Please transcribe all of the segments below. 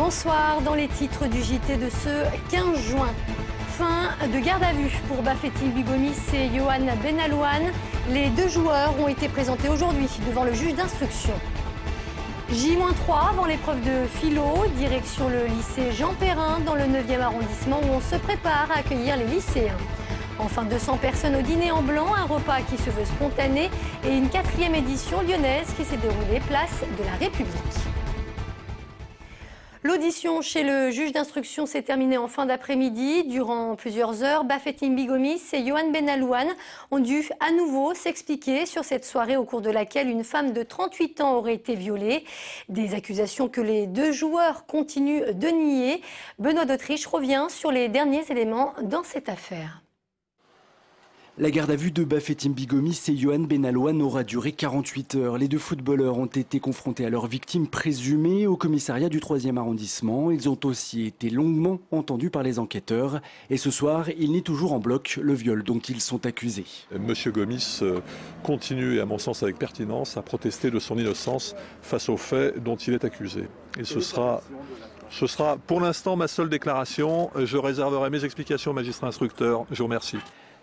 Bonsoir, dans les titres du JT de ce 15 juin. Fin de garde à vue pour Bafétim Bigomis et Yohan Benalouane. Les deux joueurs ont été présentés aujourd'hui devant le juge d'instruction. J-3 avant l'épreuve de philo, direction le lycée Jean Perrin dans le 9e arrondissement où on se prépare à accueillir les lycéens. Enfin, 200 personnes au dîner en blanc, un repas qui se veut spontané et une 4e édition lyonnaise qui s'est déroulée place de la République. L'audition chez le juge d'instruction s'est terminée en fin d'après-midi. Durant plusieurs heures, Bafétim Bigomis et Yohan Benalouane ont dû à nouveau s'expliquer sur cette soirée au cours de laquelle une femme de 38 ans aurait été violée. Des accusations que les deux joueurs continuent de nier. Benoît d'Autriche revient sur les derniers éléments dans cette affaire. La garde à vue de Bafétim Bigomis et Yohan Benalouane aura duré 48 heures. Les deux footballeurs ont été confrontés à leurs victimes présumées au commissariat du 3e arrondissement. Ils ont aussi été longuement entendus par les enquêteurs. Et ce soir, ils nient toujours en bloc le viol dont ils sont accusés. Monsieur Gomis continue, à mon sens avec pertinence, à protester de son innocence face aux faits dont il est accusé. Et ce sera pour l'instant ma seule déclaration. Je réserverai mes explications au magistrat instructeur. Je vous remercie.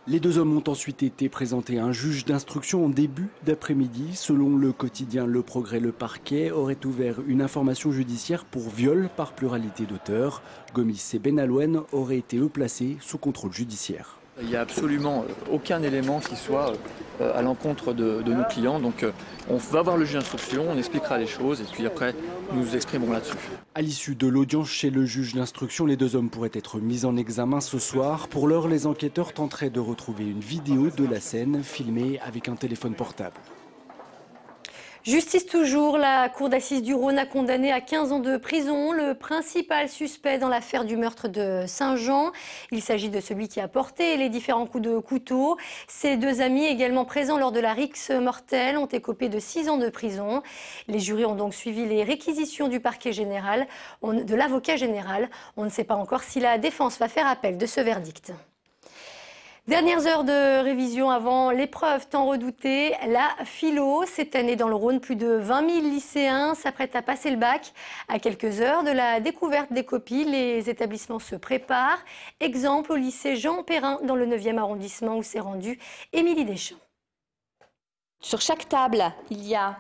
Les deux hommes ont ensuite été présentés à un juge d'instruction en début d'après-midi. Selon le quotidien Le Progrès, le parquet aurait ouvert une information judiciaire pour viol par pluralité d'auteurs. Gomis et Benalouane auraient été eux placés sous contrôle judiciaire. Il n'y a absolument aucun élément qui soit à l'encontre de nos clients. Donc on va voir le juge d'instruction, on expliquera les choses et puis après nous nous exprimerons là-dessus. À l'issue de l'audience chez le juge d'instruction, les deux hommes pourraient être mis en examen ce soir. Pour l'heure, les enquêteurs tenteraient de retrouver une vidéo de la scène filmée avec un téléphone portable. Justice toujours, la cour d'assises du Rhône a condamné à 15 ans de prison le principal suspect dans l'affaire du meurtre de Saint-Jean. Il s'agit de celui qui a porté les différents coups de couteau. Ses deux amis, également présents lors de la rixe mortelle, ont écopé de 6 ans de prison. Les jurys ont donc suivi les réquisitions du parquet général, de l'avocat général. On ne sait pas encore si la défense va faire appel de ce verdict. Dernières heures de révision avant l'épreuve tant redoutée, la philo. Cette année dans le Rhône, plus de 20 000 lycéens s'apprêtent à passer le bac. À quelques heures de la découverte des copies, les établissements se préparent. Exemple au lycée Jean Perrin dans le 9e arrondissement où s'est rendue Émilie Deschamps. Sur chaque table, il y a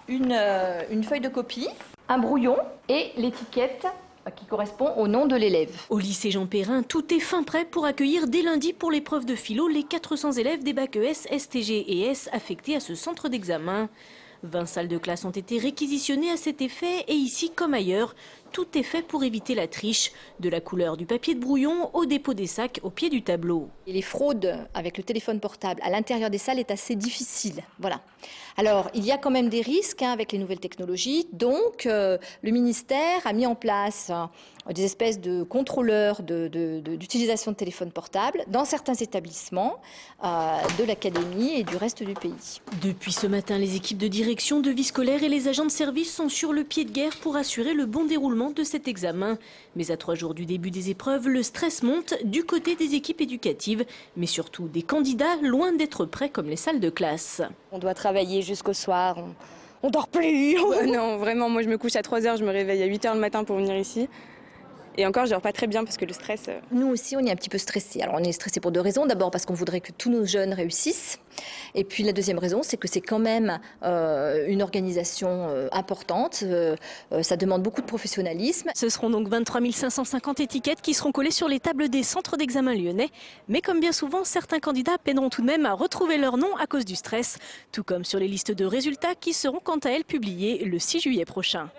une feuille de copie, un brouillon et l'étiquette qui correspond au nom de l'élève. Au lycée Jean Perrin, tout est fin prêt pour accueillir dès lundi pour l'épreuve de philo les 400 élèves des bacs ES, STG et S affectés à ce centre d'examen. 20 salles de classe ont été réquisitionnées à cet effet et ici comme ailleurs, tout est fait pour éviter la triche, de la couleur du papier de brouillon au dépôt des sacs au pied du tableau. Et les fraudes avec le téléphone portable à l'intérieur des salles est assez difficile. Voilà. Alors, il y a quand même des risques avec les nouvelles technologies. Donc, le ministère a mis en place des espèces de contrôleurs d'utilisation de téléphones portables dans certains établissements de l'académie et du reste du pays. Depuis ce matin, les équipes de direction, de vie scolaire et les agents de service sont sur le pied de guerre pour assurer le bon déroulement de cet examen. Mais à 3 jours du début des épreuves, le stress monte du côté des équipes éducatives, mais surtout des candidats loin d'être prêts comme les salles de classe. On doit travailler jusqu'au soir, on dort plus. Non, vraiment, moi je me couche à 3 h, je me réveille à 8 h le matin pour venir ici. Et encore, je dors pas très bien parce que le stress... Nous aussi, on est un petit peu stressés. Alors, on est stressés pour 2 raisons. D'abord, parce qu'on voudrait que tous nos jeunes réussissent. Et puis, la deuxième raison, c'est que c'est quand même une organisation importante. Ça demande beaucoup de professionnalisme. Ce seront donc 23 550 étiquettes qui seront collées sur les tables des centres d'examen lyonnais. Mais comme bien souvent, certains candidats peineront tout de même à retrouver leur nom à cause du stress. Tout comme sur les listes de résultats qui seront quant à elles publiées le 6 juillet prochain.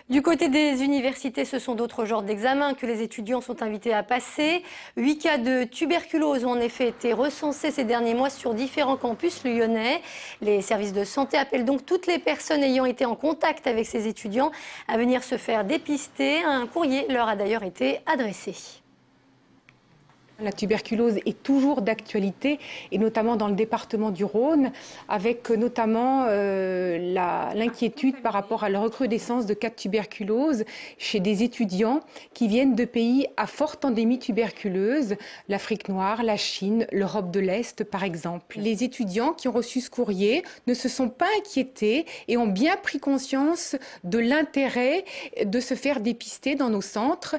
Du côté des universités, ce sont d'autres genres d'examens que les étudiants sont invités à passer. 8 cas de tuberculose ont en effet été recensés ces derniers mois sur différents campus lyonnais. Les services de santé appellent donc toutes les personnes ayant été en contact avec ces étudiants à venir se faire dépister. Un courrier leur a d'ailleurs été adressé. La tuberculose est toujours d'actualité, et notamment dans le département du Rhône, avec notamment l'inquiétude par rapport à la recrudescence de cas de tuberculose chez des étudiants qui viennent de pays à forte endémie tuberculeuse, l'Afrique noire, la Chine, l'Europe de l'Est par exemple. Les étudiants qui ont reçu ce courrier ne se sont pas inquiétés et ont bien pris conscience de l'intérêt de se faire dépister dans nos centres.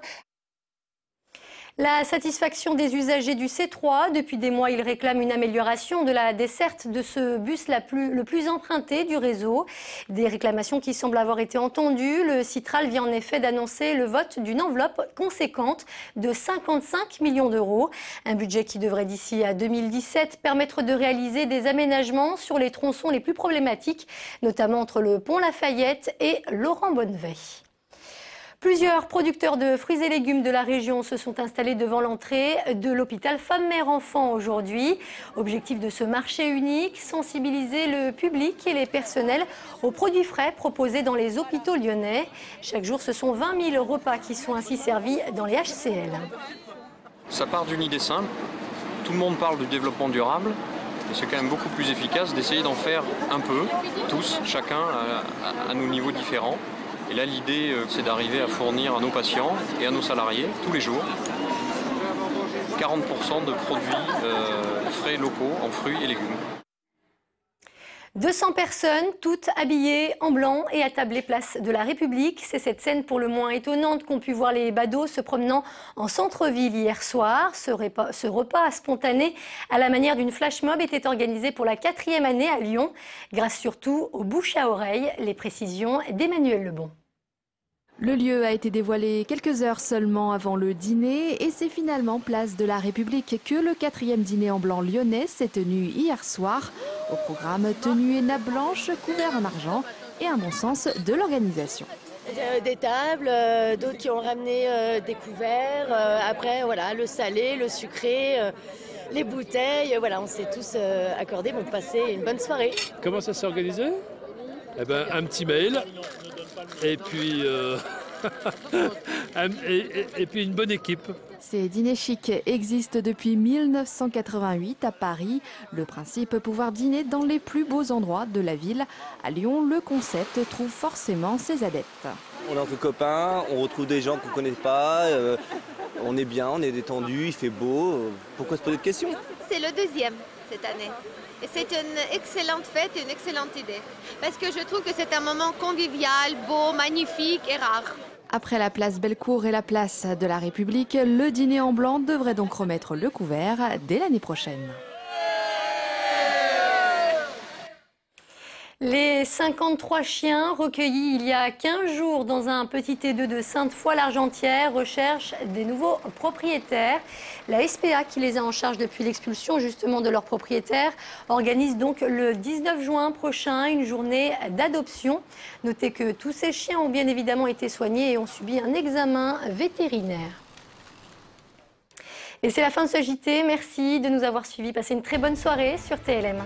La satisfaction des usagers du C3. Depuis des mois, ils réclament une amélioration de la desserte de ce bus le plus emprunté du réseau. Des réclamations qui semblent avoir été entendues. Le Citral vient en effet d'annoncer le vote d'une enveloppe conséquente de 55 millions d'euros. Un budget qui devrait d'ici à 2017 permettre de réaliser des aménagements sur les tronçons les plus problématiques, notamment entre le pont Lafayette et Laurent Bonneveille. Plusieurs producteurs de fruits et légumes de la région se sont installés devant l'entrée de l'hôpital Femmes-Mères-Enfants aujourd'hui. Objectif de ce marché unique, sensibiliser le public et les personnels aux produits frais proposés dans les hôpitaux lyonnais. Chaque jour, ce sont 20 000 repas qui sont ainsi servis dans les HCL. Ça part d'une idée simple. Tout le monde parle du développement durable. C'est quand même beaucoup plus efficace d'essayer d'en faire un peu, tous, chacun à nos niveaux différents. Et là, l'idée, c'est d'arriver à fournir à nos patients et à nos salariés, tous les jours, 40% de produits frais locaux en fruits et légumes. 200 personnes, toutes habillées en blanc et attablées place de la République. C'est cette scène pour le moins étonnante qu'ont pu voir les badauds se promenant en centre-ville hier soir. Ce repas spontané à la manière d'une flash mob était organisé pour la 4e année à Lyon, grâce surtout aux bouches à oreille. Les précisions d'Emmanuel Lebon. Le lieu a été dévoilé quelques heures seulement avant le dîner et c'est finalement place de la République que le 4e dîner en blanc lyonnais s'est tenu hier soir. Au programme, tenue et nappe blanche, couvert en argent et un bon sens de l'organisation. Des tables, d'autres qui ont ramené des couverts, après voilà, le salé, le sucré, les bouteilles, voilà, on s'est tous accordés pour passer une bonne soirée. Comment ça s'est organisé ? Eh ben, un petit mail. Et puis, et puis une bonne équipe. Ces dîners chics existent depuis 1988 à Paris. Le principe, pouvoir dîner dans les plus beaux endroits de la ville. À Lyon, le concept trouve forcément ses adeptes. On est entre copains, on retrouve des gens qu'on ne connaît pas, on est bien, on est détendu, il fait beau. Pourquoi se poser de questions ? C'est le 2e cette année. Et c'est une excellente fête et une excellente idée. Parce que je trouve que c'est un moment convivial, beau, magnifique et rare. Après la place Bellecour et la place de la République, le dîner en blanc devrait donc remettre le couvert dès l'année prochaine. Les 53 chiens recueillis il y a 15 jours dans un petit T2 de Sainte-Foy-l'Argentière recherchent des nouveaux propriétaires. La SPA, qui les a en charge depuis l'expulsion justement de leurs propriétaires, organise donc le 19 juin prochain une journée d'adoption. Notez que tous ces chiens ont bien évidemment été soignés et ont subi un examen vétérinaire. Et c'est la fin de ce JT. Merci de nous avoir suivis. Passez une très bonne soirée sur TLM.